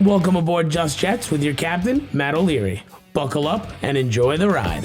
Welcome aboard Just Jets with your captain, Matt O'Leary. Buckle up and enjoy the ride.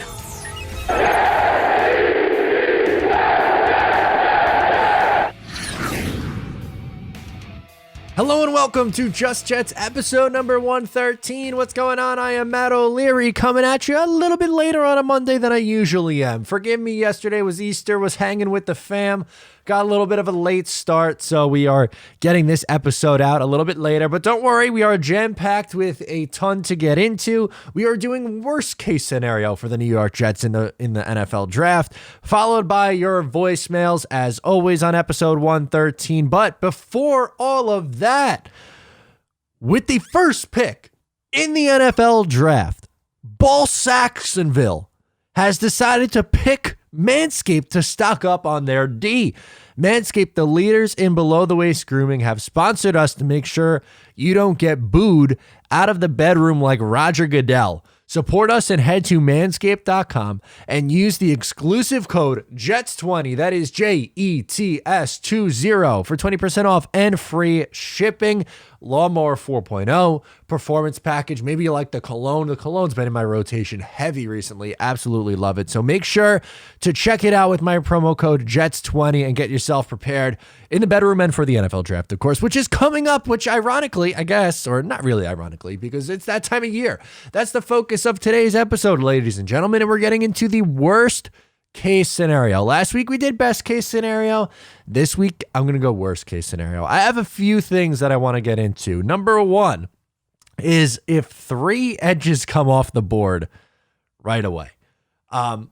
Hello and welcome to Just Jets episode number 113. What's going on? I am Matt O'Leary coming at you a little bit later on a Monday than I usually am. Forgive me, yesterday was Easter, was hanging with the fam. Got a little bit of a late start, so we are getting this episode out a little bit later. But don't worry, we are jam-packed with a ton to get into. We are doing worst case scenario for the New York Jets in the NFL draft, followed by your voicemails as always on episode 113. But before all of that, with the first pick in the NFL draft, Ball Saxonville has decided to pick Manscaped to stock up on their D. Manscaped, the leaders in below-the-waist grooming, have sponsored us to make sure you don't get booed out of the bedroom like Roger Goodell. Support us and head to manscaped.com and use the exclusive code JETS20, that is JETS20, for 20% off and free shipping. Lawnmower 4.0, performance package. Maybe you like the cologne. The cologne's been in my rotation heavy recently. Absolutely love it. So make sure to check it out with my promo code JETS20 and get yourself prepared in the bedroom and for the NFL draft, of course, which is coming up, which ironically, I guess, or not really ironically, because it's that time of year. That's the focus of today's episode, ladies and gentlemen, and we're getting into the worst case scenario. Last week we did best case scenario. This week I'm going to go worst case scenario. I have a few things that I want to get into. Number one is if three edges come off the board right away. I'll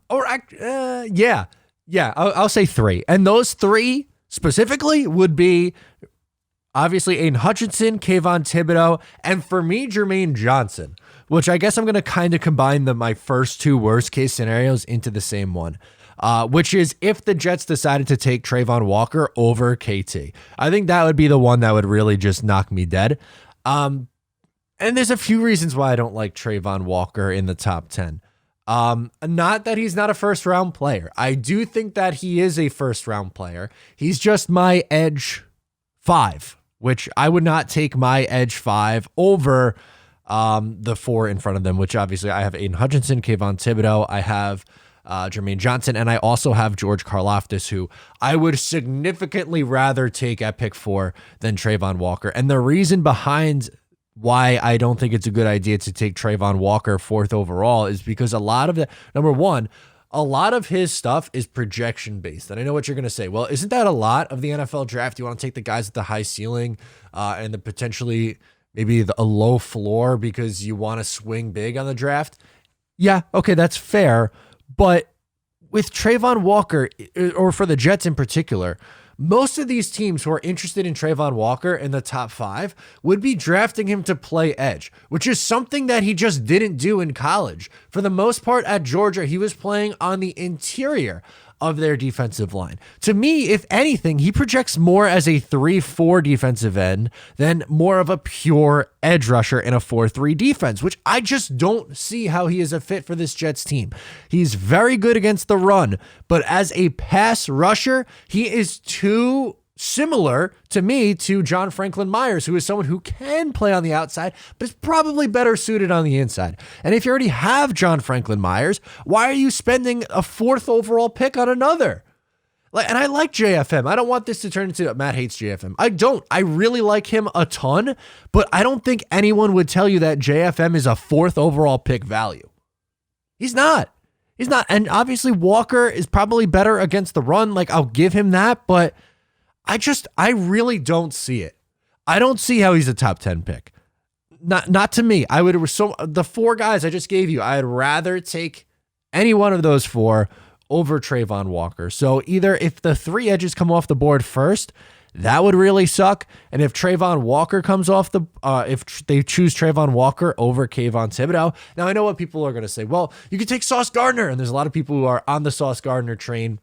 say three. And those three specifically would be obviously Aiden Hutchinson, Kayvon Thibodeau, and for me, Jermaine Johnson, which I guess I'm going to kind of combine my first two worst case scenarios into the same one, which is if the Jets decided to take Travon Walker over KT. I think that would be the one that would really just knock me dead. And there's a few reasons why I don't like Travon Walker in the top 10. Not that he's not a first round player. I do think that he is a first round player. He's just my edge 5, which I would not take my edge 5 over the 4 in front of them, which obviously I have Aiden Hutchinson, Kayvon Thibodeau, I have Jermaine Johnson, and I also have George Karlaftis, who I would significantly rather take at pick 4 than Travon Walker. And the reason behind why I don't think it's a good idea to take Travon Walker 4th overall is because a lot of his stuff is projection based. And I know what you're going to say. Well, isn't that a lot of the NFL draft? You want to take the guys at the high ceiling and the potentially maybe a low floor because you want to swing big on the draft? Yeah, okay, that's fair. But with Travon Walker, or for the Jets in particular, most of these teams who are interested in Travon Walker in the top 5 would be drafting him to play edge, which is something that he just didn't do in college. For the most part at Georgia, he was playing on the interior of their defensive line. To me, if anything, he projects more as a 3-4 defensive end than more of a pure edge rusher in a 4-3 defense, which I just don't see how he is a fit for this Jets team. He's very good against the run, but as a pass rusher, he is too similar to me to John Franklin Myers, who is someone who can play on the outside, but is probably better suited on the inside. And if you already have John Franklin Myers, why are you spending a 4th overall pick on another? And I like JFM. I don't want this to turn into Matt hates JFM. I don't. I really like him a ton, but I don't think anyone would tell you that JFM is a 4th overall pick value. He's not. He's not. And obviously Walker is probably better against the run. Like, I'll give him that, but I really don't see it. I don't see how he's a top 10 pick. Not to me. The 4 guys I just gave you, I'd rather take any one of those 4 over Travon Walker. So either if the 3 edges come off the board first, that would really suck. And if Travon Walker comes off if they choose Travon Walker over Kayvon Thibodeau. Now I know what people are going to say. Well, you could take Sauce Gardner, and there's a lot of people who are on the Sauce Gardner train.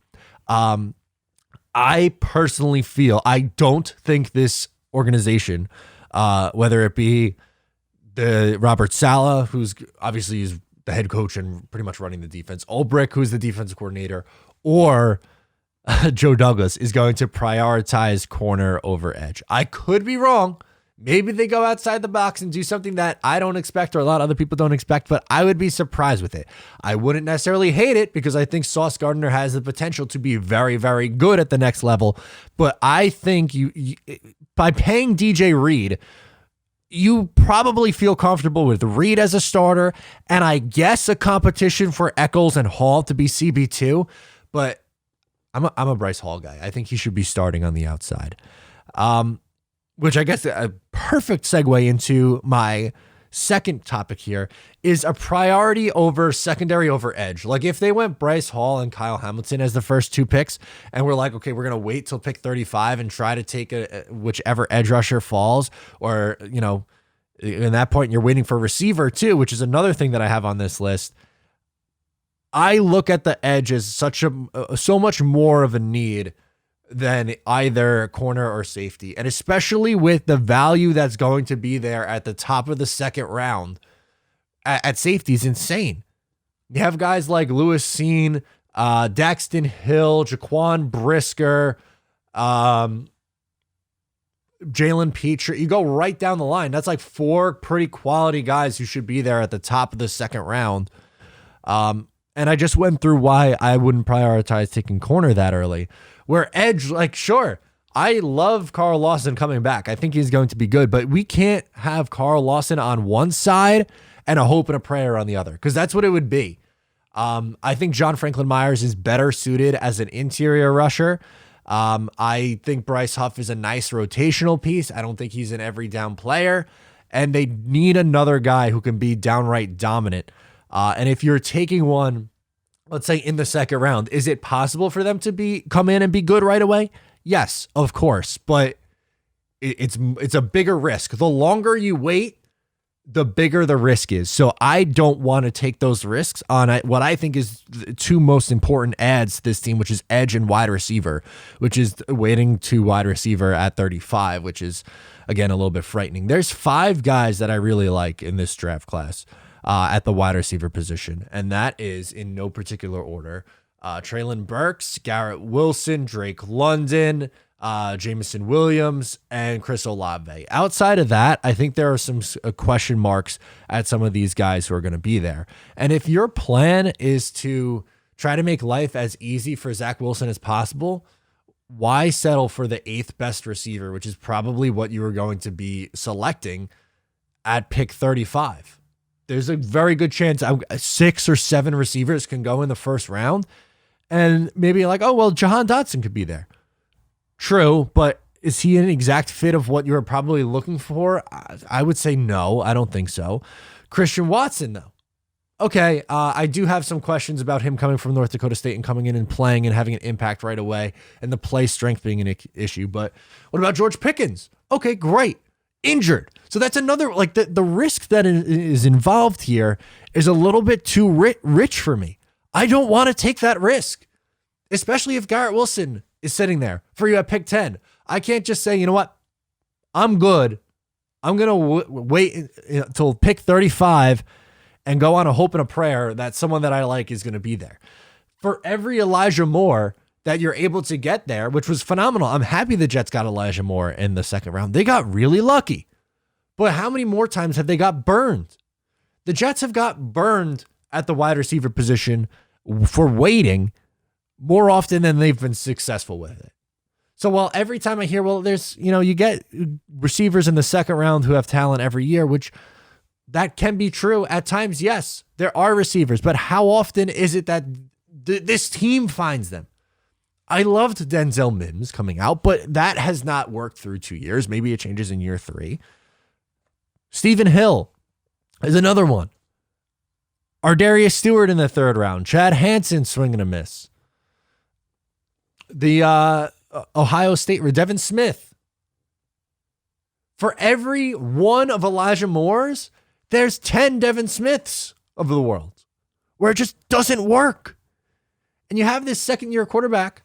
I personally feel, I don't think this organization, whether it be the Robert Saleh, who's obviously is the head coach and pretty much running the defense, Ulbrich, who's the defensive coordinator, or Joe Douglas, is going to prioritize corner over edge. I could be wrong. Maybe they go outside the box and do something that I don't expect or a lot of other people don't expect, but I would be surprised with it. I wouldn't necessarily hate it because I think Sauce Gardner has the potential to be very, very good at the next level. But I think you by paying DJ Reed, you probably feel comfortable with Reed as a starter and I guess a competition for Eccles and Hall to be CB2. But I'm a Bryce Hall guy. I think he should be starting on the outside. Which I guess a perfect segue into my second topic here is a priority over secondary over edge. Like if they went Bryce Hall and Kyle Hamilton as the first 2 picks and we're like, okay, we're going to wait till pick 35 and try to take whichever edge rusher falls, or, you know, in that point you're waiting for receiver too, which is another thing that I have on this list. I look at the edge as so much more of a need than either corner or safety. And especially with the value that's going to be there at the top of the second round at safety is insane. You have guys like Lewis Seen, Daxton Hill, Jaquan Brisker, Jalen Petrie. You go right down the line. That's like 4 pretty quality guys who should be there at the top of the second round. And I just went through why I wouldn't prioritize taking corner that early. Where edge, like, sure, I love Carl Lawson coming back. I think he's going to be good, but we can't have Carl Lawson on one side and a hope and a prayer on the other, because that's what it would be. I think John Franklin Myers is better suited as an interior rusher. I think Bryce Huff is a nice rotational piece. I don't think he's an every down player, and they need another guy who can be downright dominant. And if you're taking one, let's say in the second round, is it possible for them to come in and be good right away? Yes, of course, but it's a bigger risk. The longer you wait, the bigger the risk is. So I don't want to take those risks on what I think is the 2 most important adds to this team, which is edge and wide receiver, which is waiting to wide receiver at 35, which is, again, a little bit frightening. There's 5 guys that I really like in this draft class at the wide receiver position, and that is in no particular order. Traylon Burks, Garrett Wilson, Drake London, Jameson Williams, and Chris Olave. Outside of that, I think there are some question marks at some of these guys who are going to be there. And if your plan is to try to make life as easy for Zach Wilson as possible, why settle for the 8th best receiver, which is probably what you are going to be selecting at pick 35? There's a very good chance 6 or 7 receivers can go in the first round, and maybe like, oh, well, Jahan Dotson could be there. True, but is he an exact fit of what you're probably looking for? I would say no, I don't think so. Christian Watson, though. Okay, I do have some questions about him coming from North Dakota State and coming in and playing and having an impact right away and the play strength being an issue. But what about George Pickens? Okay, great. Injured. So that's another, like the risk that is involved here is a little bit too rich for me. I don't want to take that risk, especially if Garrett Wilson is sitting there for you at pick 10. I can't just say, you know what, I'm good. I'm going to wait until pick 35 and go on a hope and a prayer that someone that I like is going to be there. For every Elijah Moore that you're able to get there, which was phenomenal. I'm happy the Jets got Elijah Moore in the second round. They got really lucky. But how many more times have they got burned? The Jets have got burned at the wide receiver position for waiting more often than they've been successful with it. So while every time I hear, well, there's, you get receivers in the second round who have talent every year, which that can be true at times. Yes, there are receivers, but how often is it that this team finds them? I loved Denzel Mims coming out, but that has not worked through 2 years. Maybe it changes in year 3. Stephen Hill is another one. Ardarius Stewart in the third round. Chad Hansen swing and a miss. The Ohio State, Devin Smith. For every one of Elijah Moore's, there's 10 Devin Smiths of the world where it just doesn't work. And you have this second-year quarterback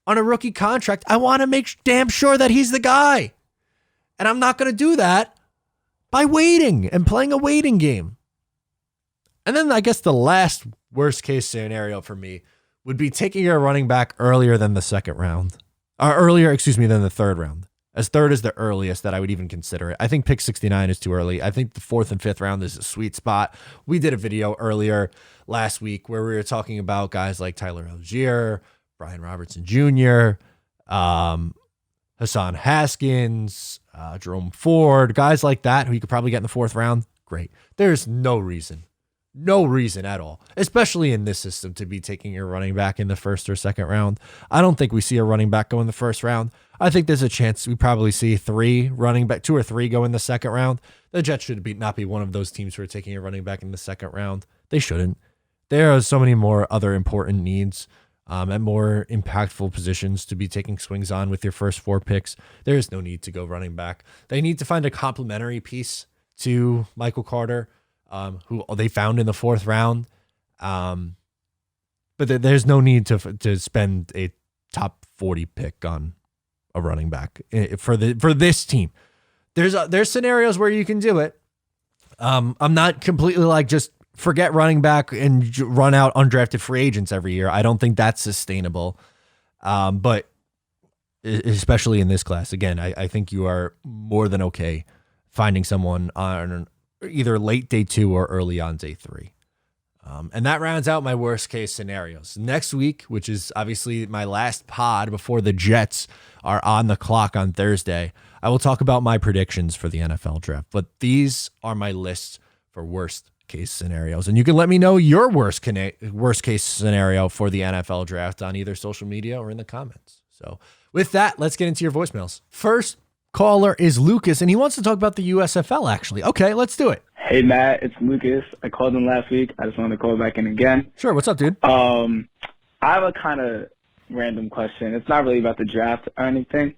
on a rookie contract. I want to make damn sure that he's the guy. And I'm not going to do that by waiting and playing a waiting game. And then I guess the last worst case scenario for me would be taking a running back earlier than the second round. Or than the third round. As third is the earliest that I would even consider it. I think pick 69 is too early. I think the 4th and 5th round is a sweet spot. We did a video earlier last week where we were talking about guys like Tyler Algier, Brian Robertson Jr., Hassan Haskins, Jerome Ford, guys like that who you could probably get in the 4th round. Great. There's no reason at all, especially in this system, to be taking your running back in the 1st or 2nd round. I don't think we see a running back go in the 1st round. I think there's a chance we probably see 2 or 3 go in the 2nd round. The Jets should not be one of those teams who are taking a running back in the 2nd round. They shouldn't. There are so many more other important needs and more impactful positions to be taking swings on with your first 4 picks. There is no need to go running back. They need to find a complementary piece to Michael Carter, who they found in the 4th round. But there's no need to spend a top 40 pick on a running back for this team. There's scenarios where you can do it. I'm not completely like just forget running back and run out undrafted free agents every year. I don't think that's sustainable. But especially in this class, again, I think you are more than okay finding someone on either late day 2 or early on day 3. And that rounds out my worst case scenarios. Next week, which is obviously my last pod before the Jets are on the clock on Thursday, I will talk about my predictions for the NFL draft. But these are my lists for worst case scenarios. And you can let me know your worst case scenario for the NFL draft on either social media or in the comments. So with that, let's get into your voicemails. First caller is Lucas, and he wants to talk about the USFL, actually. Okay, let's do it. Hey, Matt, it's Lucas. I called in last week. I just wanted to call back in again. Sure, what's up, dude? I have a kind of random question. It's not really about the draft or anything,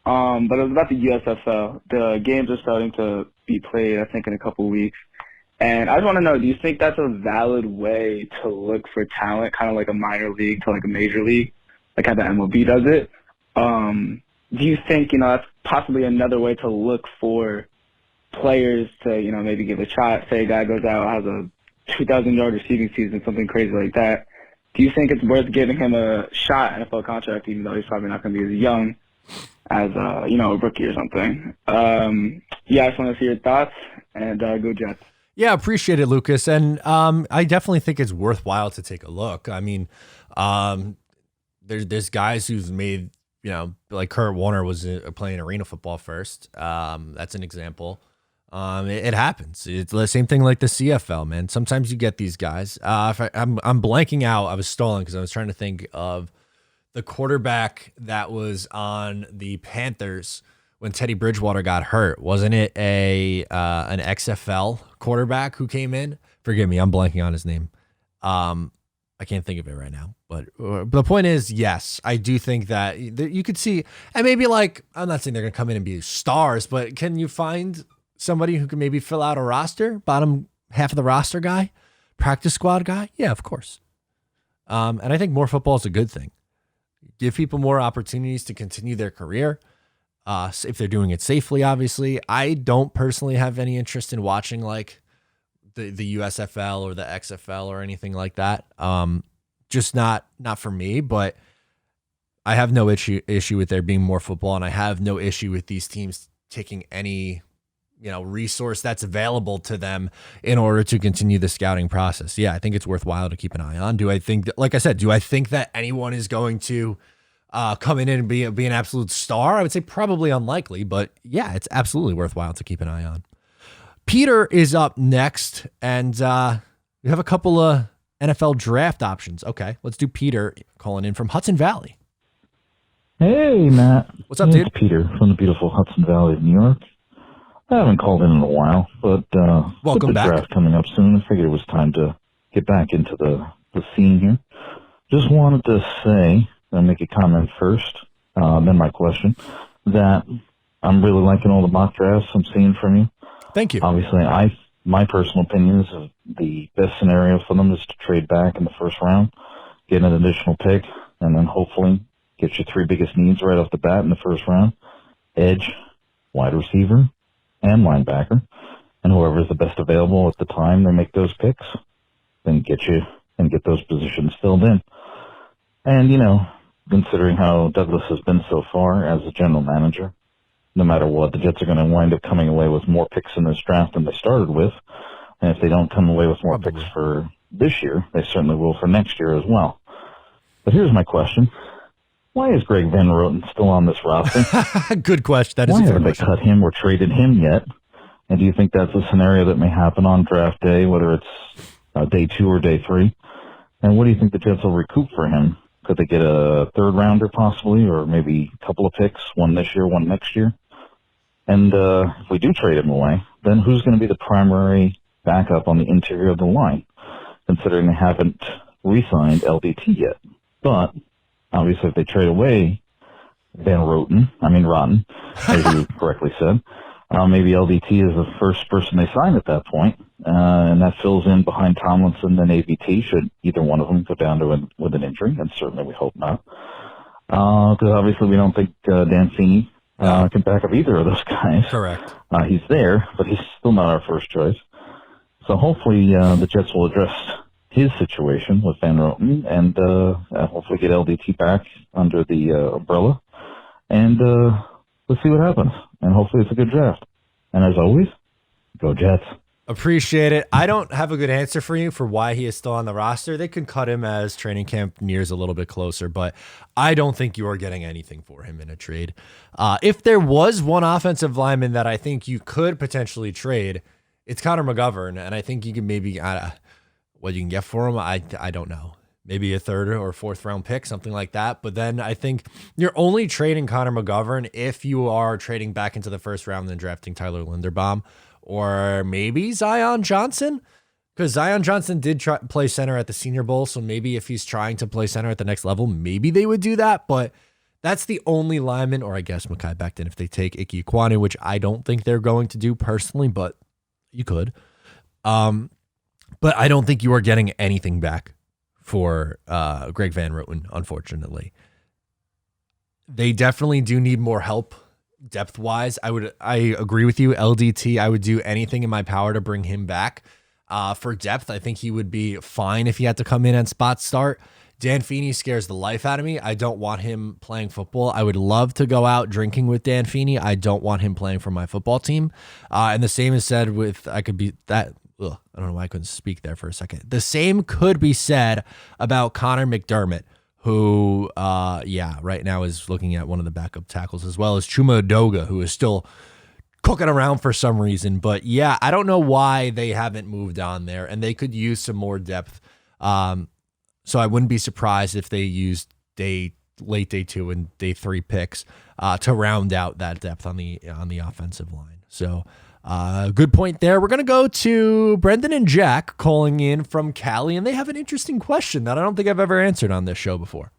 but it was about the USFL. The games are starting to be played, I think, in a couple of weeks. And I just want to know, do you think that's a valid way to look for talent, kind of like a minor league to like a major league, like how the MLB does it? Do you think, that's possibly another way to look for players to, maybe give a shot? Say a guy goes out, has a 2,000-yard receiving season, something crazy like that. Do you think it's worth giving him a shot, NFL contract, even though he's probably not going to be as young as, a rookie or something? I just want to see your thoughts, and go Jets. Yeah, appreciate it, Lucas. And I definitely think it's worthwhile to take a look. I mean, there's guys who've made, like Kurt Warner was playing arena football first. That's an example. It happens. It's the same thing like the CFL, man. Sometimes you get these guys. I'm blanking out. I was stalling because I was trying to think of the quarterback that was on the Panthers when Teddy Bridgewater got hurt. Wasn't it an XFL quarterback who came in? Forgive me, I'm blanking on his name. I can't think of it right now. But the point is, yes, I do think that you could see, and maybe like, I'm not saying they're going to come in and be stars, but can you find somebody who can maybe fill out a roster, bottom half of the roster guy, practice squad guy? Yeah, of course. And I think more football is a good thing. Give people more opportunities to continue their career. If they're doing it safely, obviously. I don't personally have any interest in watching like the USFL or the XFL or anything like that. Just not for me, but I have no issue with there being more football, and I have no issue with these teams taking any resource that's available to them in order to continue the scouting process. Yeah, I think it's worthwhile to keep an eye on. Do I think that anyone is going to come in and be an absolute star? I would say probably unlikely, but yeah, it's absolutely worthwhile to keep an eye on. Peter is up next, and we have a couple of NFL draft options. Okay, let's do Peter calling in from Hudson Valley. Hey, Matt. What's up, dude? It's Peter from the beautiful Hudson Valley of New York. I haven't called in a while, but welcome with the back. Draft coming up soon, I figured it was time to get back into the scene here. Just wanted to say, I'll make a comment first, then my question, that I'm really liking all the mock drafts I'm seeing from you. Thank you. Obviously, my personal opinion is the best scenario for them is to trade back in the first round, get an additional pick, and then hopefully get your 3 biggest needs right off the bat in the first round: edge, wide receiver, and linebacker. And whoever is the best available at the time they make those picks, then get those positions filled in. And, considering how Douglas has been so far as a general manager, no matter what, the Jets are going to wind up coming away with more picks in this draft than they started with. And if they don't come away with more picks for this year, they certainly will for next year as well. But here's my question. Why is Greg Van Roten still on this roster? Good question. That is Why a fair haven't they question. cut him or traded him yet? And do you think that's a scenario that may happen on draft day, whether it's day 2 or day 3? And what do you think the Jets will recoup for him? Could they get a third rounder possibly, or maybe a couple of picks, one this year, one next year? And if we do trade him away, then who's going to be the primary backup on the interior of the line, considering they haven't re-signed LDT yet? But obviously if they trade away Rotten, as you correctly said, maybe LDT is the first person they sign at that point, and that fills in behind Tomlinson and AVT should either one of them go down with an injury, and certainly we hope not. Because obviously we don't think Dan Feeney can back up either of those guys. Correct. He's there, but he's still not our first choice. So hopefully the Jets will address his situation with Van Roten and hopefully get LDT back under the umbrella. And let's see what happens. And hopefully it's a good draft. And as always, go Jets. Appreciate it. I don't have a good answer for you for why he is still on the roster. They could cut him as training camp nears a little bit closer, but I don't think you are getting anything for him in a trade. If there was one offensive lineman that I think you could potentially trade, it's Connor McGovern, and I think you can maybe what you can get for him. I don't know. Maybe a third or fourth round pick, something like that. But then I think you're only trading Connor McGovern if you are trading back into the first round and drafting Tyler Linderbaum or maybe Zion Johnson, because Zion Johnson did play center at the Senior Bowl. So maybe if he's trying to play center at the next level, maybe they would do that. But that's the only lineman, or I guess Mekhi Becton if they take Ike Ekwonu, which I don't think they're going to do personally, but you could. But I don't think you are getting anything back for Greg Van Roten, unfortunately. They definitely do need more help depth-wise. I agree with you, LDT. I would do anything in my power to bring him back. For depth, I think he would be fine if he had to come in and spot start. Dan Feeney scares the life out of me. I don't want him playing football. I would love to go out drinking with Dan Feeney. I don't want him playing for my football team. And the same is said with, I don't know why I couldn't speak there for a second. The same could be said about Connor McDermott, who, right now is looking at one of the backup tackles, as well as Chuma Edoga, who is still cooking around for some reason. But yeah, I don't know why they haven't moved on there, and they could use some more depth. So I wouldn't be surprised if they used late day 2 and day 3 picks to round out that depth on the offensive line. So good point there. We're going to go to Brendan and Jack calling in from Cali, and they have an interesting question that I don't think I've ever answered on this show before.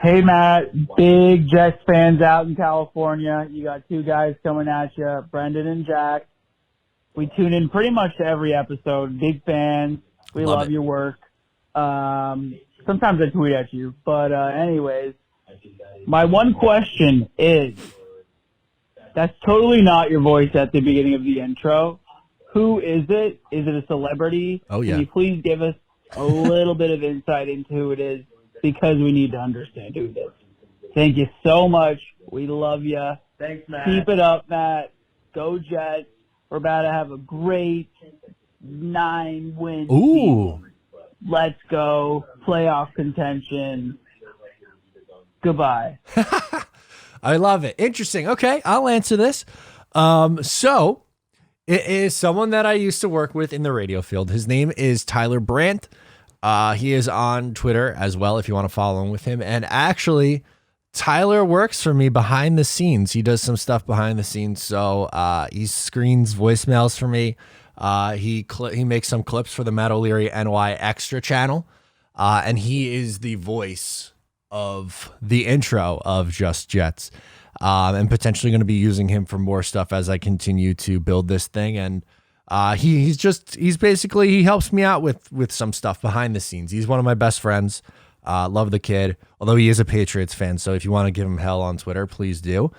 Hey, Matt. Big Jets fans out in California. You got two guys coming at you, Brendan and Jack. We tune in pretty much to every episode. Big fans. We love your work. Sometimes I tweet at you. But anyways, my one question is, that's totally not your voice at the beginning of the intro. Who is it? Is it a celebrity? Oh, yeah. Can you please give us a little bit of insight into who it is? Because we need to understand who it is. Thank you so much. We love you. Thanks, Matt. Keep it up, Matt. Go Jets. We're about to have a great 9-win season. Let's go. Playoff contention. Goodbye. I love it. Interesting. Okay, I'll answer this. So it is someone that I used to work with in the radio field. His name is Tyler Brandt. He is on Twitter as well if you want to follow him with him. And actually, Tyler works for me behind the scenes. He does some stuff behind the scenes. So he screens voicemails for me. He makes some clips for the Matt O'Leary NY Extra channel. And he is the voice of the intro of Just Jets. And potentially going to be using him for more stuff as I continue to build this thing. And he helps me out with some stuff behind the scenes. He's one of my best friends. Love the kid, although he is a Patriots fan. So if you want to give him hell on Twitter, please do.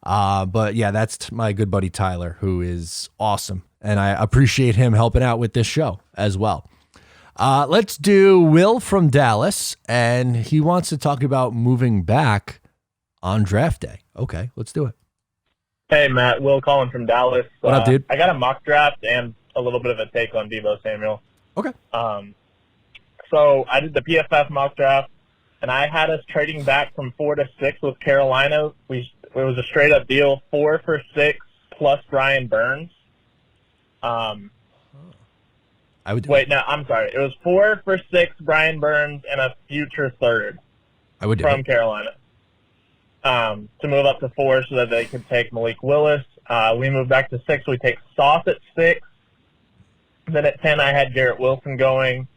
But yeah, that's my good buddy Tyler, who is awesome. And I appreciate him helping out with this show as well. Let's do Will from Dallas, and he wants to talk about moving back on draft day. Okay, let's do it. Hey, Matt. Will calling from Dallas. What up, dude? I got a mock draft and a little bit of a take on Deebo Samuel. Okay. So I did the PFF mock draft, and I had us trading back from 4 to 6 with Carolina. It was a straight-up deal, 4 for 6 plus Brian Burns. I would do Wait, no, I'm sorry. It was 4 for 6 Brian Burns and a future third I would do from it. Carolina to move up to 4 so that they could take Malik Willis. We moved back to 6. We take Sauce at 6. Then at 10, I had Garrett Wilson going.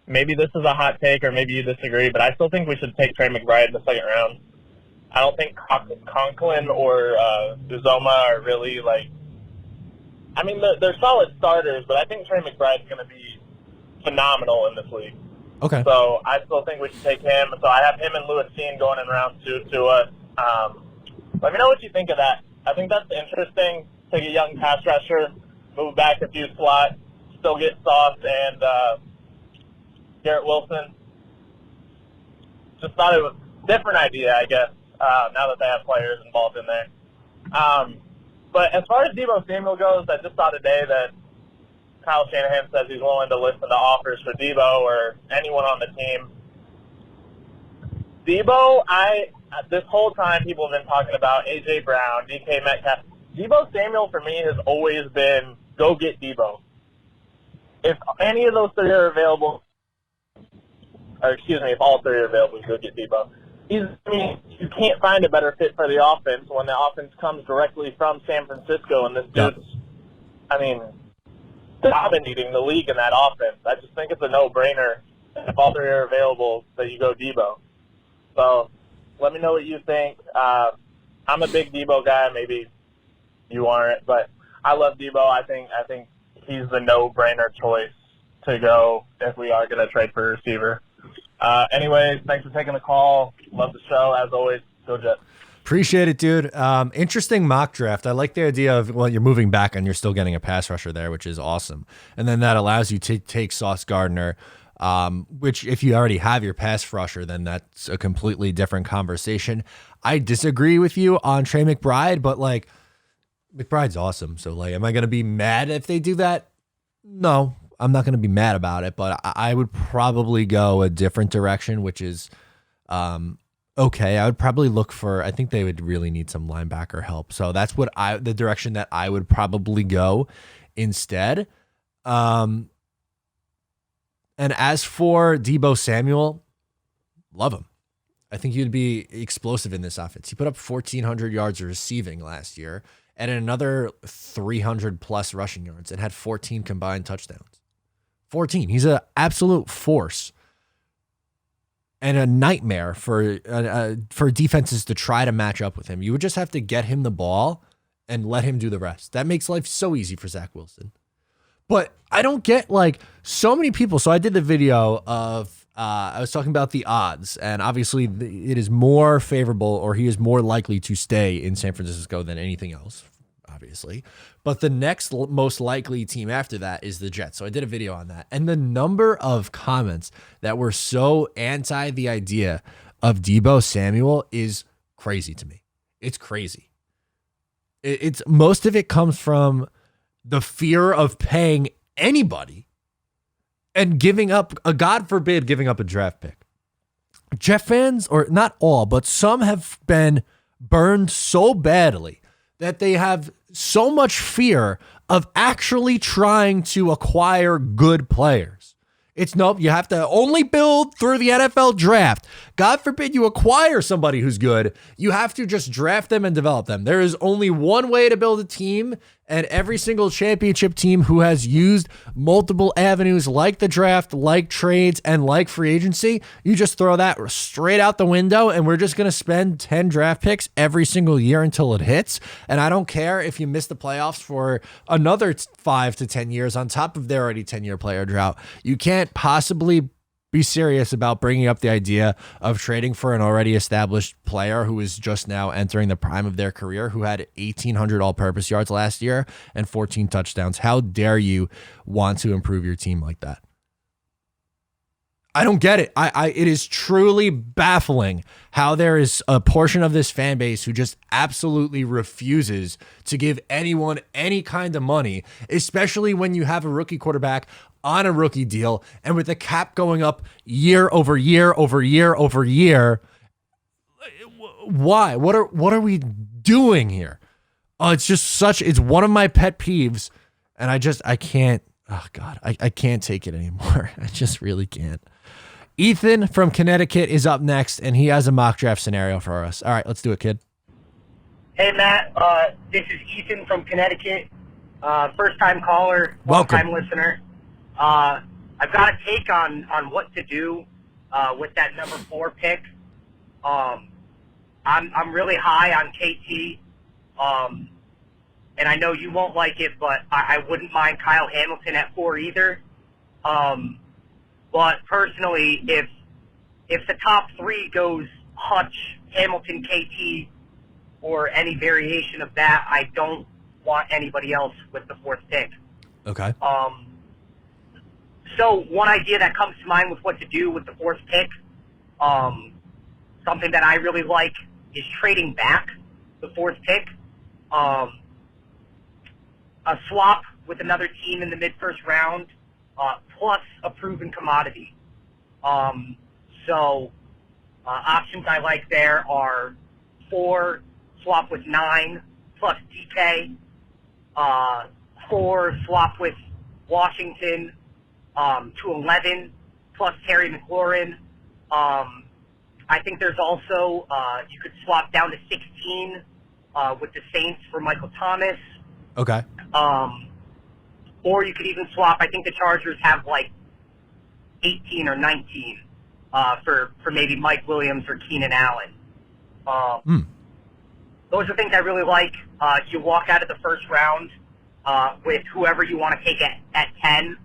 Maybe this is a hot take or maybe you disagree, but I still think we should take Trey McBride in the second round. I don't think Conklin or Uzoma are really like – I mean, they're solid starters, but I think Trey McBride is going to be phenomenal in this league. Okay. So I still think we should take him. So I have him and Lewis Dean going in round 2 to us. Let me know what you think of that. I think that's interesting. Take a young pass rusher, move back a few slots, still get Sauce and Garrett Wilson. Just thought it was a different idea, I guess, now that they have players involved in there. But as far as Deebo Samuel goes, I just saw today that Kyle Shanahan says he's willing to listen to offers for Deebo or anyone on the team. Deebo, this whole time people have been talking about A.J. Brown, DK Metcalf. Deebo Samuel for me has always been go get Deebo. If any of those 3 are available, or excuse me, if all 3 are available, go get Deebo. You can't find a better fit for the offense when the offense comes directly from San Francisco, and this dude's, dominating the league in that offense. I just think it's a no-brainer if all 3 are available that you go Deebo. So let me know what you think. I'm a big Deebo guy. Maybe you aren't, but I love Deebo. I think he's the no-brainer choice to go if we are going to trade for a receiver. Anyways, thanks for taking the call. Love the show. As always, go Jets. Appreciate it, dude. Interesting mock draft. I like the idea of, well, you're moving back and you're still getting a pass rusher there, which is awesome. And then that allows you to take Sauce Gardner, which if you already have your pass rusher, then that's a completely different conversation. I disagree with you on Trey McBride, but like McBride's awesome. So like, am I going to be mad if they do that? No, I'm not going to be mad about it, but I would probably go a different direction, which is, okay. I would probably look for, I think they would really need some linebacker help. So that's the direction that I would probably go instead. And as for Deebo Samuel, love him. I think he'd be explosive in this offense. He put up 1,400 yards receiving last year and another 300 plus rushing yards and had 14 combined touchdowns. 14. He's an absolute force and a nightmare for defenses to try to match up with him. You would just have to get him the ball and let him do the rest. That makes life so easy for Zach Wilson. But I don't get like so many people. So I did the video of, I was talking about the odds, and obviously it is more favorable, or he is more likely to stay in San Francisco than anything else, obviously. But the next most likely team after that is the Jets. So I did a video on that. And the number of comments that were so anti the idea of Deebo Samuel is crazy to me. It's crazy. It's most of it comes from the fear of paying anybody and giving up God forbid, giving up a draft pick. Jet fans, or not all, but some have been burned so badly that they have so much fear of actually trying to acquire good players. It's nope, you have to only build through the NFL draft. God forbid you acquire somebody who's good. You have to just draft them and develop them. There is only one way to build a team, and every single championship team who has used multiple avenues like the draft, like trades, and like free agency, you just throw that straight out the window, and we're just going to spend 10 draft picks every single year until it hits. And I don't care if you miss the playoffs for another 5 to 10 years on top of their already 10-year player drought. You can't possibly be serious about bringing up the idea of trading for an already established player who is just now entering the prime of their career, who had 1,800 all-purpose yards last year and 14 touchdowns. How dare you want to improve your team like that? I don't get it. It is truly baffling how there is a portion of this fan base who just absolutely refuses to give anyone any kind of money, especially when you have a rookie quarterback on a rookie deal and with the cap going up year over year over year over year. Why? What are we doing here? Oh, it's one of my pet peeves, and I can't. Oh God, I can't take it anymore. I just really can't. Ethan from Connecticut is up next, and he has a mock draft scenario for us. All right, let's do it, kid. Hey, Matt. This is Ethan from Connecticut. First-time caller, Welcome. long-time listener. I've got a take on what to do with that number 4 pick. I'm really high on KT, and I know you won't like it, but I wouldn't mind Kyle Hamilton at 4 either. But personally, if the top 3 goes Hutch, Hamilton, KT, or any variation of that, I don't want anybody else with the 4th pick. Okay. So one idea that comes to mind with what to do with the 4th pick, something that I really like is trading back the 4th pick. A swap with another team in the mid-first round, plus a proven commodity. So options I like there are 4, swap with 9, plus DK. 4, swap with Washington to 11, plus Terry McLaurin. I think there's also, you could swap down to 16 with the Saints for Michael Thomas. Okay. Or you could even swap, I think the Chargers have like 18 or 19 for maybe Mike Williams or Keenan Allen. Those are things I really like. You walk out of the first round with whoever you want to take at 10,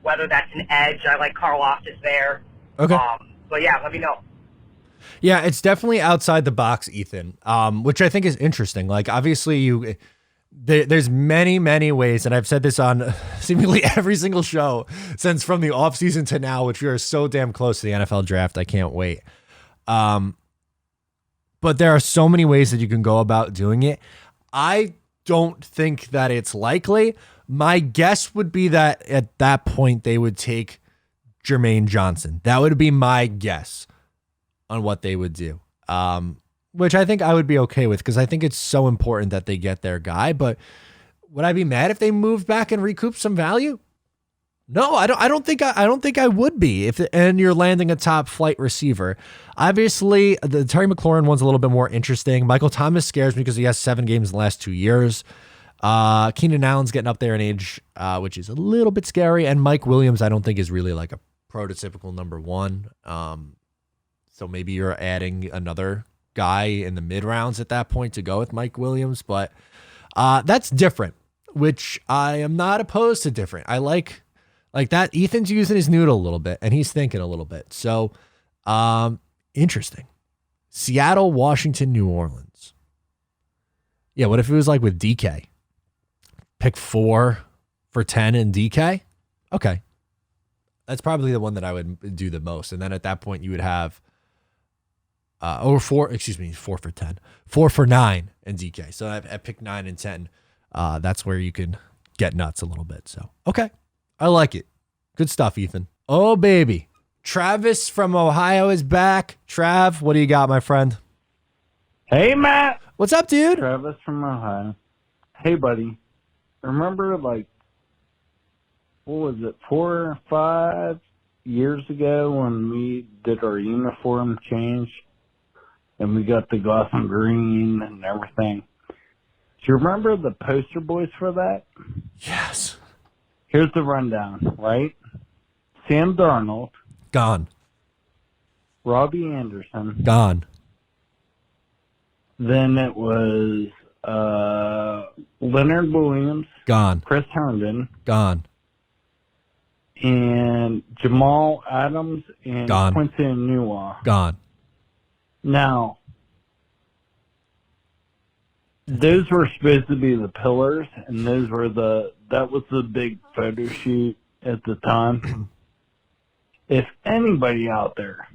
whether that's an edge. I like Carl Loftus there. Okay. But yeah, let me know. Yeah, it's definitely outside the box, Ethan, which I think is interesting. Like, obviously, there's many, many ways, and I've said this on seemingly every single show since from the offseason to now, which we are so damn close to the NFL draft. I can't wait. But there are so many ways that you can go about doing it. I don't think that it's likely. My guess would be that at that point they would take Jermaine Johnson. That would be my guess on what they would do, which I think I would be okay with because I think it's so important that they get their guy. But would I be mad if they moved back and recouped some value? No, I don't think I would be and you're landing a top flight receiver. Obviously, the Terry McLaurin one's a little bit more interesting. Michael Thomas scares me because he has 7 games in the last 2 years. Keenan Allen's getting up there in age, which is a little bit scary. And Mike Williams, I don't think is really like a prototypical number 1. So maybe you're adding another guy in the mid rounds at that point to go with Mike Williams, but that's different, which I am not opposed to different. I like that. Ethan's using his noodle a little bit and he's thinking a little bit. So interesting. Seattle, Washington, New Orleans. Yeah. What if it was like with DK? Pick 4 for 10 in DK? Okay. That's probably the one that I would do the most. And then at that point you would have 4 for 10, 4 for 9 in DK. So I pick 9 and 10. That's where you can get nuts a little bit. So, okay. I like it. Good stuff, Ethan. Oh, baby. Travis from Ohio is back. Trav, what do you got, my friend? Hey, Matt. What's up, dude? Travis from Ohio. Hey, buddy. Remember, like, what was it, 4 or 5 years ago when we did our uniform change and we got the gloss and green and everything? Do you remember the poster boys for that? Yes. Here's the rundown, right? Sam Darnold. Gone. Robbie Anderson. Gone. Then it was Leonard Williams. Gone. Chris Herndon. Gone. And Jamal Adams and Gone. Quincy Newell. Gone. Now, those were supposed to be the pillars, and that was the big photo shoot at the time. if anybody out there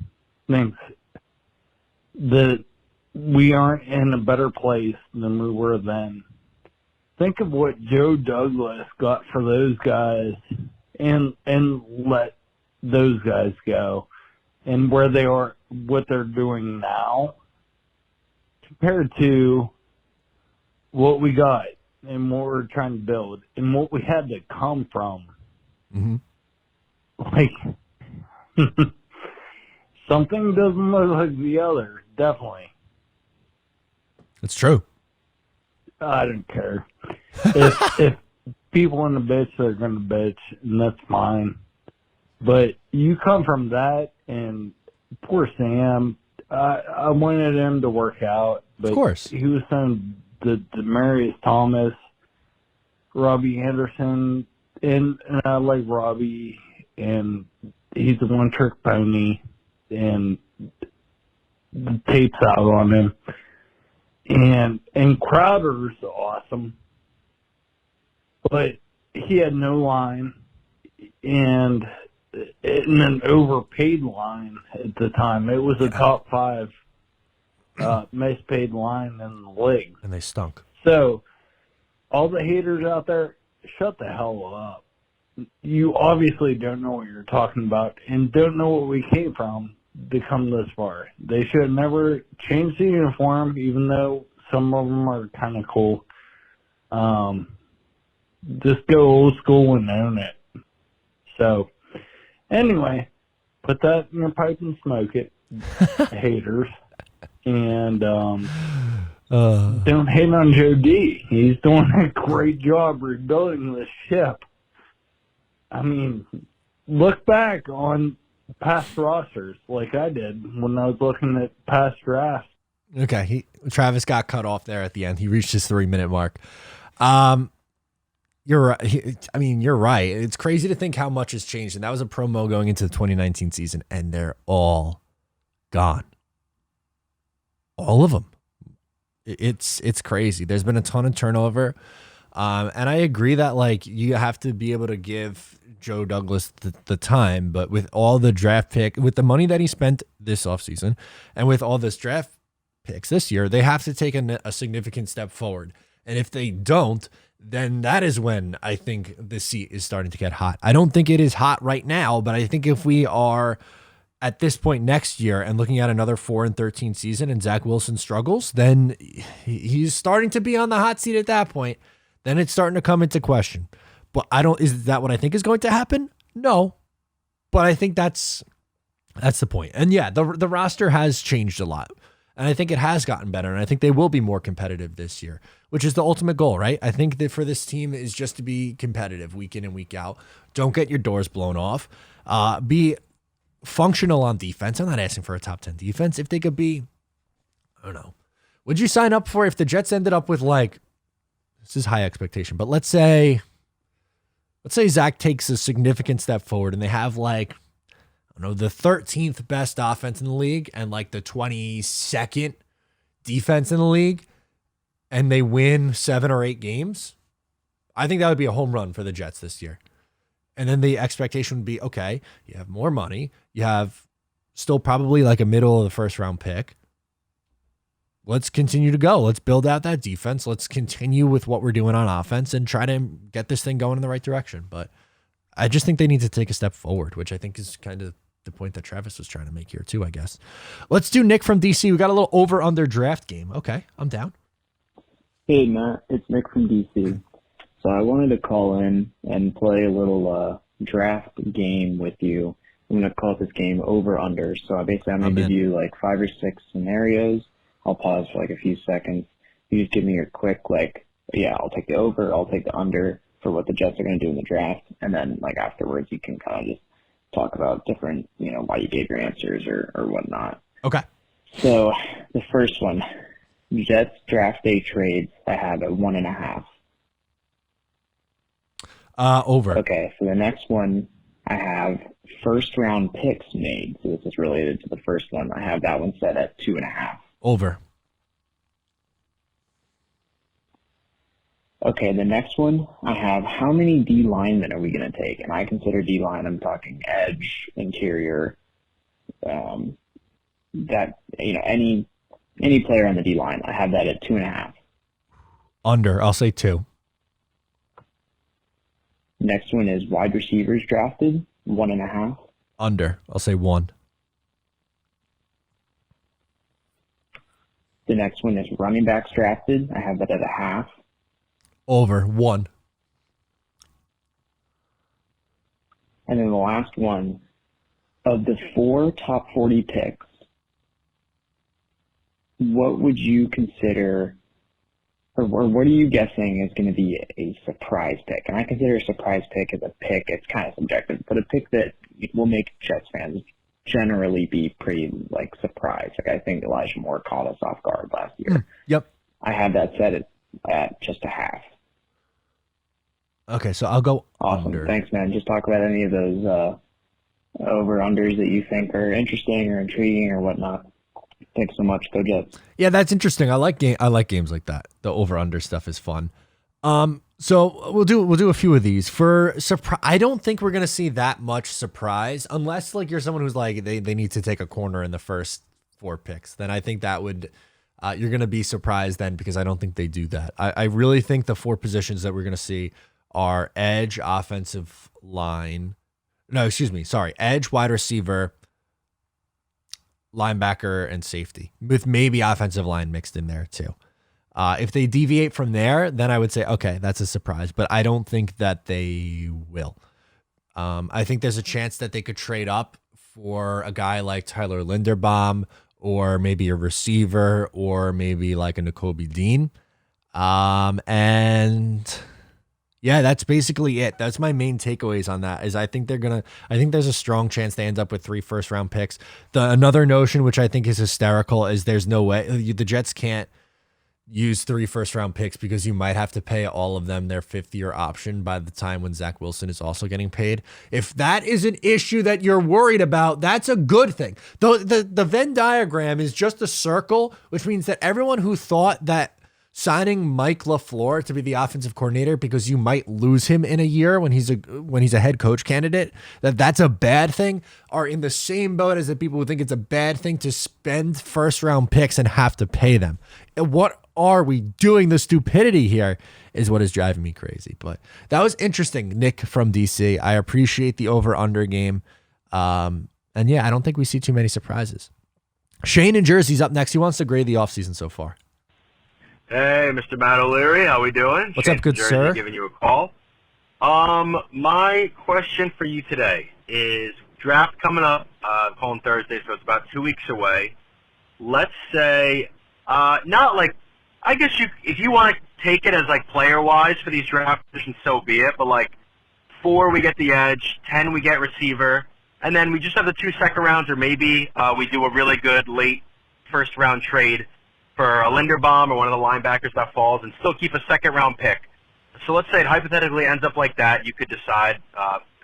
thinks that we aren't in a better place than we were then, think of what Joe Douglas got for those guys and let those guys go, and where they are, what they're doing now compared to what we got and what we're trying to build and what we had to come from. Mm-hmm. Like, something doesn't look like the other, definitely. It's true. I don't care. If people want to bitch, they're going to bitch, and that's fine. But you come from that, and poor Sam, I wanted him to work out, but Of course. he was saying the Demarius Thomas, Robbie Anderson, and I like Robbie, and he's a one-trick pony, and the tape's out on him. And Crowder's awesome, but he had no line and an overpaid line at the time. It was a top 5 most paid line in the league. And they stunk. So all the haters out there, shut the hell up. You obviously don't know what you're talking about and don't know what we came from to come this far. They should have never changed the uniform, even though some of them are kind of cool. Just go old school and own it. So, anyway, put that in your pipe and smoke it, haters. And don't hate on Joe D. He's doing a great job rebuilding this ship. I mean, look back on past rosters like I did when I was looking at past drafts. Okay, Travis got cut off there at the end. He reached his 3-minute mark. You're right. You're right. It's crazy to think how much has changed. And that was a promo going into the 2019 season, and they're all gone. All of them. It's crazy. There's been a ton of turnover. And I agree that, like, you have to be able to give Joe Douglas the time, but with all the draft pick, with the money that he spent this offseason, and with all this draft picks this year, they have to take a significant step forward. And if they don't, then that is when I think the seat is starting to get hot. I don't think it is hot right now, but I think if we are at this point next year and looking at another 4-13 season and Zach Wilson struggles, then he's starting to be on the hot seat at that point. Then it's starting to come into question. But is that what I think is going to happen? No. But I think that's the point. And yeah, the roster has changed a lot. And I think it has gotten better. And I think they will be more competitive this year, which is the ultimate goal, right? I think that for this team is just to be competitive week in and week out. Don't get your doors blown off. Be functional on defense. I'm not asking for a top 10 defense. If they could be, I don't know. Would you sign up for if the Jets ended up with, like, this is high expectation, but let's say Zach takes a significant step forward and they have, like, I don't know, the 13th best offense in the league and like the 22nd defense in the league, and they win 7 or 8 games. I think that would be a home run for the Jets this year. And then the expectation would be, okay, you have more money. You have still probably like a middle of the first round pick. Let's continue to go. Let's build out that defense. Let's continue with what we're doing on offense and try to get this thing going in the right direction. But I just think they need to take a step forward, which I think is kind of the point that Travis was trying to make here too, I guess. Let's do Nick from DC. We got a little over-under draft game. Okay, I'm down. Hey, Matt. It's Nick from DC. So I wanted to call in and play a little draft game with you. I'm going to call this game over-under. So I'm going to give you like 5 or 6 scenarios. I'll pause for like a few seconds. You just give me your quick, like, yeah, I'll take the over, I'll take the under for what the Jets are going to do in the draft. And then, like, afterwards, you can kind of just talk about different, why you gave your answers or whatnot. Okay. So the first one, Jets draft day trades, I have a 1.5. Over. Okay, so the next one, I have first round picks made. So this is related to the first one. I have that one set at 2.5. Over. Okay, the next one I have, how many D linemen are we going to take? And I consider D line, I'm talking edge, interior, any player on the D line. I have that at 2.5. Under. I'll say 2. Next one is wide receivers drafted, 1.5. Under. I'll say 1. The next one is running backs drafted. I have that at 0.5. Over. 1. And then the last one, of the 4 top 40 picks, what would you consider, or what are you guessing is going to be a surprise pick? And I consider a surprise pick as a pick, it's kind of subjective, but a pick that will make Jets fans generally be pretty, surprised. I think Elijah Moore caught us off guard last year. Yep. I had that set at just 0.5. Okay, so I'll go Awesome. under. Thanks, man. Just talk about any of those over-unders that you think are interesting or intriguing or whatnot. Thanks so much. Go Jets. Yeah, that's interesting. I like games like that. The over/under stuff is fun. So we'll do a few of these for surprise. I don't think we're gonna see that much surprise unless you're someone who's they need to take a corner in the first 4 picks. Then I think that would you're gonna be surprised then, because I don't think they do that. I really think the 4 positions that we're gonna see are edge, offensive line. No, excuse me. Sorry, edge, wide receiver, linebacker, and safety, with maybe offensive line mixed in there too. If they deviate from there, then I would say, okay, that's a surprise, but I don't think that they will. I think there's a chance that they could trade up for a guy like Tyler Linderbaum, or maybe a receiver, or maybe like a Nakobe Dean. And yeah, that's basically it. That's my main takeaways on that, is I think there's a strong chance they end up with 3 first-round picks. Another notion, which I think is hysterical, is there's no way the Jets can't use 3 first-round picks, because you might have to pay all of them their 5th-year option by the time when Zach Wilson is also getting paid. If that is an issue that you're worried about, that's a good thing. The Venn diagram is just a circle, which means that everyone who thought that signing Mike LaFleur to be the offensive coordinator, because you might lose him in a year when he's a head coach candidate, that's a bad thing, are in the same boat as the people who think it's a bad thing to spend first-round picks and have to pay them. What are we doing? The stupidity here is what is driving me crazy. But that was interesting, Nick from DC. I appreciate the over-under game. And yeah, I don't think we see too many surprises. Shane in Jersey's up next. He wants to grade the offseason so far. Hey, Mr. Matt O'Leary, how we doing? What's up, good sir? Giving you a call. My question for you today is draft coming up, calling Thursday, so it's about 2 weeks away. Let's say, I guess if you want to take it as player-wise for these draft positions, so be it. But 4 we get the edge, 10 we get receiver, and then we just have the 2 second rounds, or maybe we do a really good late first round trade for a Linderbaum or one of the linebackers that falls, and still keep a second-round pick. So let's say it hypothetically ends up like that. You could decide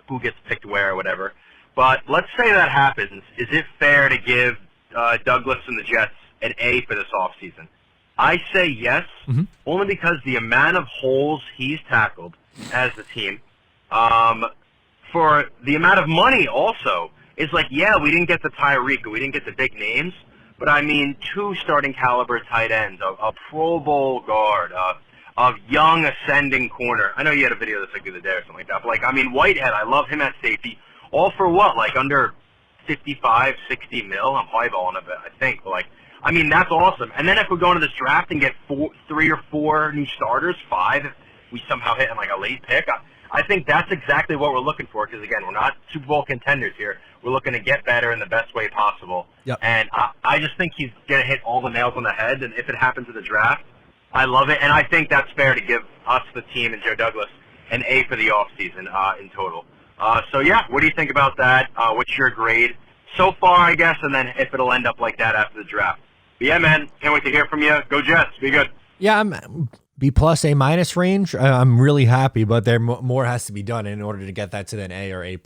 who gets picked where or whatever. But let's say that happens. Is it fair to give Douglas and the Jets an A for this offseason? I say yes, only because the amount of holes he's tackled as the team, for the amount of money also, is yeah, we didn't get the Tyreek, we didn't get the big names, but I mean 2 starting caliber tight ends, a Pro Bowl guard, a young ascending corner. I know you had a video that's the other day or something like that, but Whitehead, I love him at safety. All for what? Under 55, 60 mil? I'm highballing a bit, I think. But that's awesome. And then if we go into this draft and get 3 or 4 new starters, 5, if we somehow hit in a late pick, I think that's exactly what we're looking for, because, again, we're not Super Bowl contenders here. We're looking to get better in the best way possible. Yep. And I just think he's going to hit all the nails on the head, and if it happens in the draft, I love it. And I think that's fair to give us, the team, and Joe Douglas an A for the offseason in total. So, yeah, what do you think about that? What's your grade so far, I guess, and then if it'll end up like that after the draft? But yeah, man, can't wait to hear from you. Go Jets. Be good. Yeah, I'm B+, A- range. I'm really happy, but more has to be done in order to get that to an A or A+.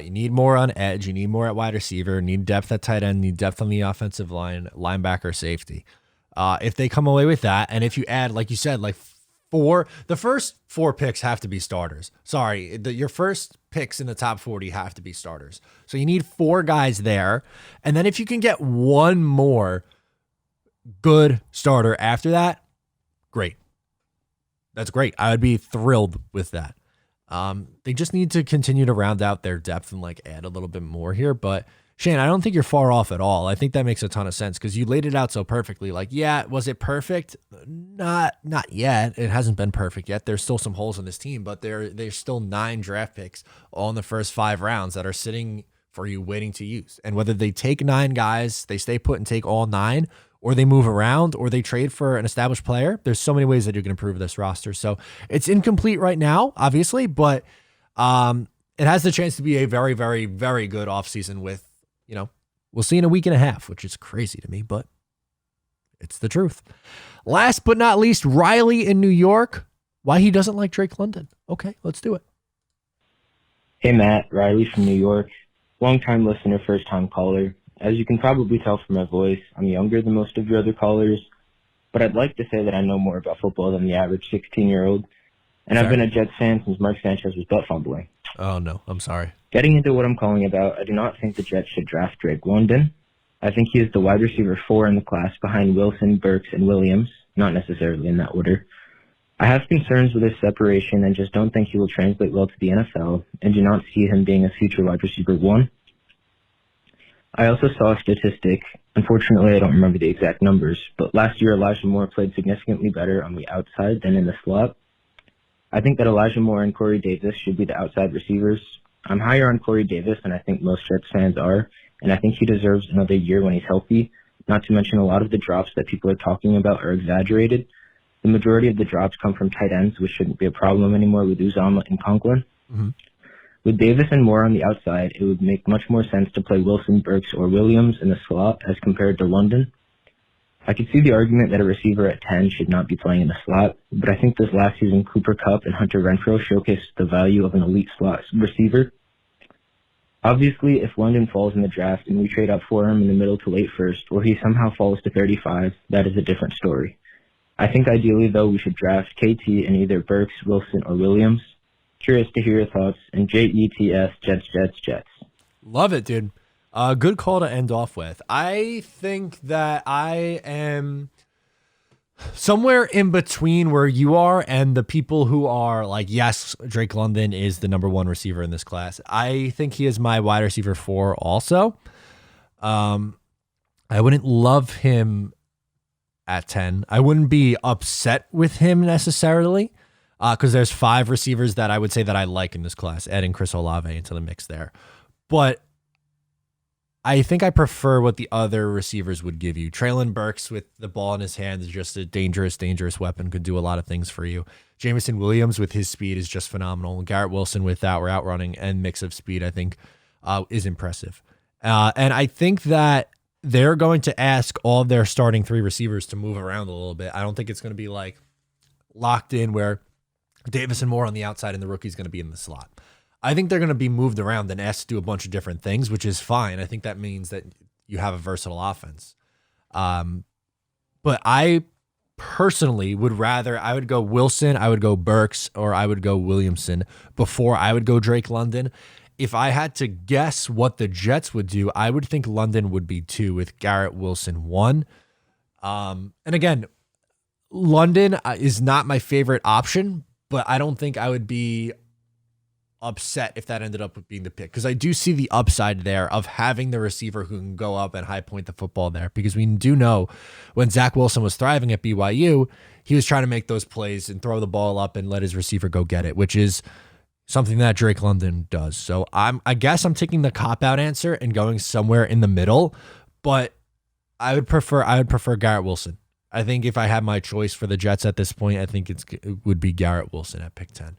You need more on edge. You need more at wide receiver. You need depth at tight end. You need depth on the offensive line, linebacker, safety. If they come away with that, and if you add, like you said, the first 4 picks have to be starters. Sorry, your first picks in the top 40 have to be starters. So you need 4 guys there. And then if you can get one more good starter after that, great. That's great. I would be thrilled with that. They just need to continue to round out their depth and like add a little bit more here. But Shane, I don't think you're far off at all. I think that makes a ton of sense because you laid it out so perfectly. Like, yeah, was it perfect? Not yet. It hasn't been perfect yet. There's still some holes in this team, but there's still 9 draft picks all in the first 5 rounds that are sitting for you waiting to use. And whether they take 9 guys, they stay put and take all 9, or they move around, or they trade for an established player, there's so many ways that you can improve this roster. So it's incomplete right now, obviously, but it has the chance to be a very, very, very good offseason with, we'll see in a week and a half, which is crazy to me, but it's the truth. Last but not least, Riley in New York. Why he doesn't like Drake London. Okay, let's do it. Hey, Matt. Riley from New York. Long-time listener, first-time caller. As you can probably tell from my voice, I'm younger than most of your other callers, but I'd like to say that I know more about football than the average 16-year-old, and Sorry. I've been a Jets fan since Mark Sanchez was butt fumbling. Oh, no, I'm sorry. Getting into what I'm calling about, I do not think the Jets should draft Drake London. I think he is the wide receiver 4 in the class behind Wilson, Burks, and Williams, not necessarily in that order. I have concerns with his separation and just don't think he will translate well to the NFL and do not see him being a future wide receiver 1. I also saw a statistic, unfortunately I don't remember the exact numbers, but last year Elijah Moore played significantly better on the outside than in the slot. I think that Elijah Moore and Corey Davis should be the outside receivers. I'm higher on Corey Davis than I think most Jets fans are, and I think he deserves another year when he's healthy, not to mention a lot of the drops that people are talking about are exaggerated. The majority of the drops come from tight ends, which shouldn't be a problem anymore with Uzomah and Conklin. Mm-hmm. With Davis and Moore on the outside, it would make much more sense to play Wilson, Burks, or Williams in the slot as compared to London. I could see the argument that a receiver at 10 should not be playing in the slot, but I think this last season Cooper Kupp and Hunter Renfrow showcased the value of an elite slot receiver. Obviously, if London falls in the draft and we trade up for him in the middle to late first, or he somehow falls to 35, that is a different story. I think ideally, though, we should draft KT in either Burks, Wilson, or Williams. Curious to hear your thoughts, and JETS, Jets. Love it, dude. Good call to end off with. I think that I am somewhere in between where you are and the people who are like, yes, Drake London is the number 1 receiver in this class. I think he is my wide receiver 4 also. I wouldn't love him at 10. I wouldn't be upset with him necessarily because there's 5 receivers that I would say that I like in this class, adding Chris Olave into the mix there. But I think I prefer what the other receivers would give you. Traylon Burks with the ball in his hand is just a dangerous weapon, could do a lot of things for you. Jameson Williams with his speed is just phenomenal. Garrett Wilson with that route running and mix of speed, I think, is impressive. And I think that they're going to ask all of their starting 3 receivers to move around a little bit. I don't think it's going to be like locked in where Davis and Moore on the outside and the rookie's going to be in the slot. I think they're going to be moved around and asked to do a bunch of different things, which is fine. I think that means that you have a versatile offense. But I personally I would go Wilson, I would go Burks, or I would go Williamson before I would go Drake London. If I had to guess what the Jets would do, I would think London would be 2 with Garrett Wilson 1. And again, London is not my favorite option, but I don't think I would be upset if that ended up being the pick, because I do see the upside there of having the receiver who can go up and high point the football there, because we do know when Zach Wilson was thriving at BYU, he was trying to make those plays and throw the ball up and let his receiver go get it, which is something that Drake London does. So I guess I'm taking the cop-out answer and going somewhere in the middle, but I would prefer Garrett Wilson. I think if I had my choice for the Jets at this point, I think it would be Garrett Wilson at pick 10.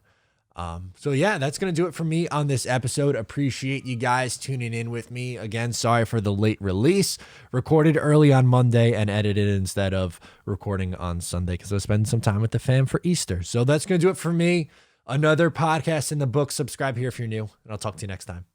So yeah, that's going to do it for me on this episode. Appreciate you guys tuning in with me. Again, sorry for the late release. Recorded early on Monday and edited instead of recording on Sunday because I was spending some time with the fam for Easter. So that's going to do it for me. Another podcast in the book. Subscribe here if you're new, and I'll talk to you next time.